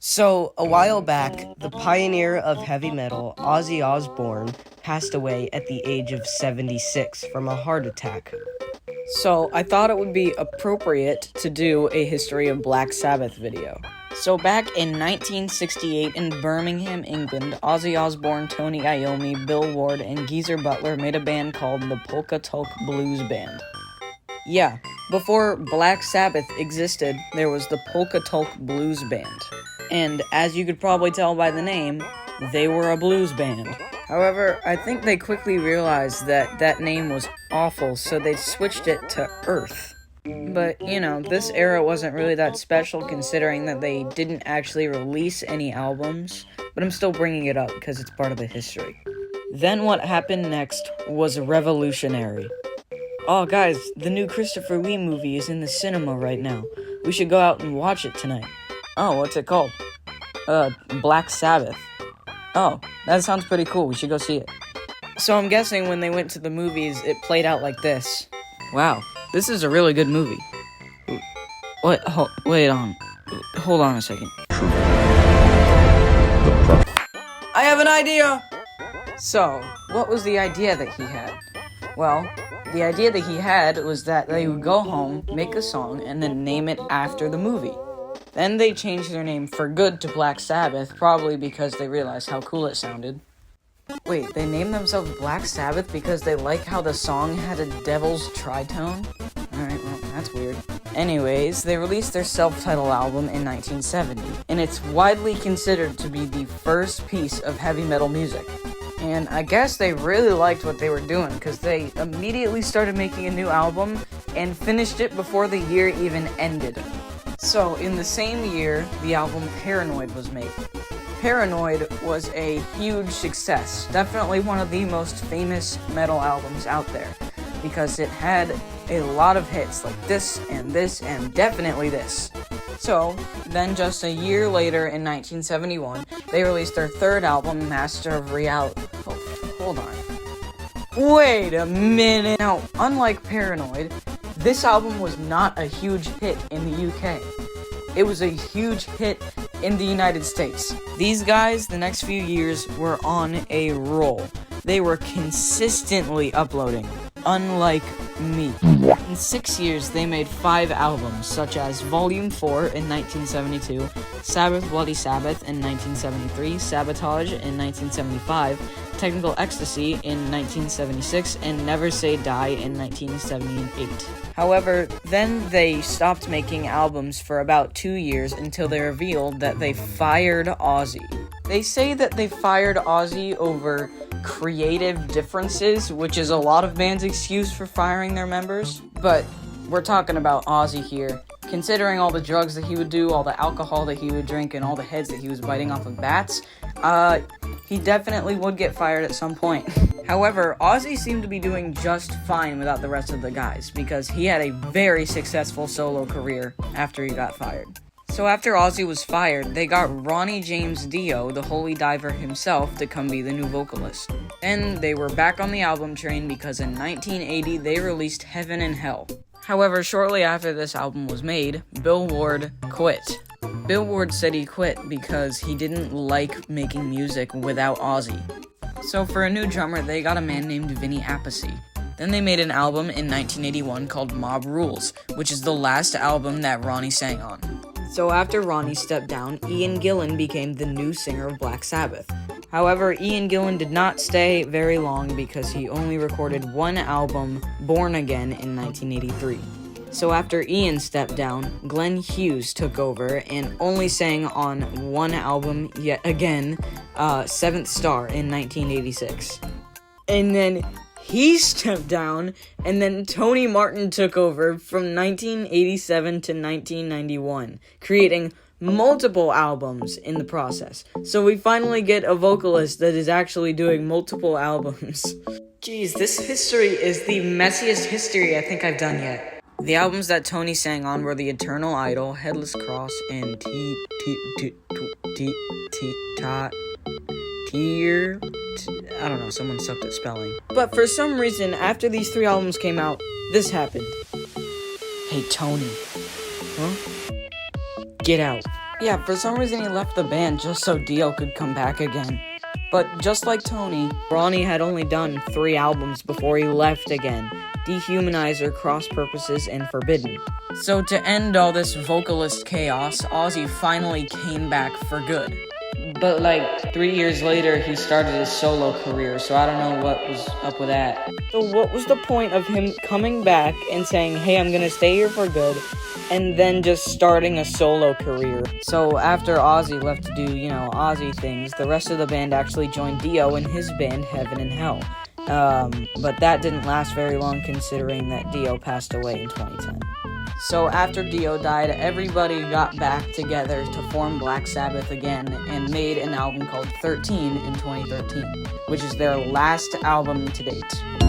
So, a while back, the pioneer of heavy metal, Ozzy Osbourne, passed away at the age of 76 from a heart attack. So I thought it would be appropriate to do a History of Black Sabbath video. So back in 1968 in Birmingham, England, Ozzy Osbourne, Tony Iommi, Bill Ward, and Geezer Butler made a band called the Polka Tulk Blues Band. Yeah, before Black Sabbath existed, there was the Polka Tulk Blues Band. And as you could probably tell by the name, they were a blues band. However, I think they quickly realized that that name was awful, so they switched it to Earth. But, this era wasn't really that special considering that they didn't actually release any albums, but I'm still bringing it up because it's part of the history. Then what happened next was revolutionary. Oh guys, the new Christopher Lee movie is in the cinema right now. We should go out and watch it tonight. Oh, what's it called? Black Sabbath. Oh, that sounds pretty cool. We should go see it. So I'm guessing when they went to the movies, it played out like this. Wow, this is a really good movie. Hold on a second. I have an idea! So, what was the idea that he had? Well, the idea that he had was that they would go home, make a song, and then name it after the movie. Then they changed their name for good to Black Sabbath, probably because they realized how cool it sounded. Wait, they named themselves Black Sabbath because they like how the song had a devil's tritone? Alright, well, that's weird. Anyways, they released their self-titled album in 1970, and it's widely considered to be the first piece of heavy metal music. And I guess they really liked what they were doing, because they immediately started making a new album and finished it before the year even ended. So, in the same year, the album Paranoid was made. Paranoid was a huge success, definitely one of the most famous metal albums out there, because it had a lot of hits like this, and definitely this. So, then just a year later in 1971, they released their third album, Master of Reality. Oh, hold on. Wait a minute! Now, unlike Paranoid, this album was not a huge hit in the UK. It was a huge hit in the United States. These guys, the next few years, were on a roll. They were consistently uploading, unlike me. In 6 years, they made 5 albums, such as Volume 4 in 1972, Sabbath Bloody Sabbath in 1973, Sabotage in 1975, Technical Ecstasy in 1976, and Never Say Die in 1978. However, then they stopped making albums for about 2 years until they revealed that they fired Ozzy. They say that they fired Ozzy over creative differences, which is a lot of bands' excuse for firing their members, but we're talking about Ozzy here. Considering all the drugs that he would do, all the alcohol that he would drink, and all the heads that he was biting off of bats, he definitely would get fired at some point. However, Ozzy seemed to be doing just fine without the rest of the guys, because he had a very successful solo career after he got fired. So after Ozzy was fired, they got Ronnie James Dio, the holy diver himself, to come be the new vocalist. Then they were back on the album train because in 1980 they released Heaven and Hell. However, shortly after this album was made, Bill Ward quit. Bill Ward said he quit because he didn't like making music without Ozzy. So for a new drummer, they got a man named Vinny Appice. Then they made an album in 1981 called Mob Rules, which is the last album that Ronnie sang on. So after Ronnie stepped down, Ian Gillan became the new singer of Black Sabbath. However, Ian Gillan did not stay very long because he only recorded one album, Born Again, in 1983. So after Ian stepped down, Glenn Hughes took over and only sang on one album yet again, Seventh Star in 1986. And then he stepped down, and then Tony Martin took over from 1987 to 1991, creating multiple albums in the process. So we finally get a vocalist that is actually doing multiple albums. Jeez, this history is the messiest history I think I've done yet. The albums that Tony sang on were The Eternal Idol, Headless Cross, and I don't know, someone sucked at spelling. But for some reason, after these 3 albums came out, this happened. Hey, Tony. Huh? Get out. Yeah, for some reason he left the band just so Dio could come back again. But just like Tony, Ronnie had only done 3 albums before he left again: Dehumanizer, Cross Purposes, and Forbidden. So to end all this vocalist chaos, Ozzy finally came back for good. But like 3 years later, he started his solo career, so I don't know what was up with that. So what was the point of him coming back and saying, hey, I'm gonna stay here for good, and then just starting a solo career? So after Ozzy left to do, Ozzy things, the rest of the band actually joined Dio in his band Heaven and Hell. But that didn't last very long, considering that Dio passed away in 2010. So after Dio died, everybody got back together to form Black Sabbath again and made an album called 13 in 2013, which is their last album to date.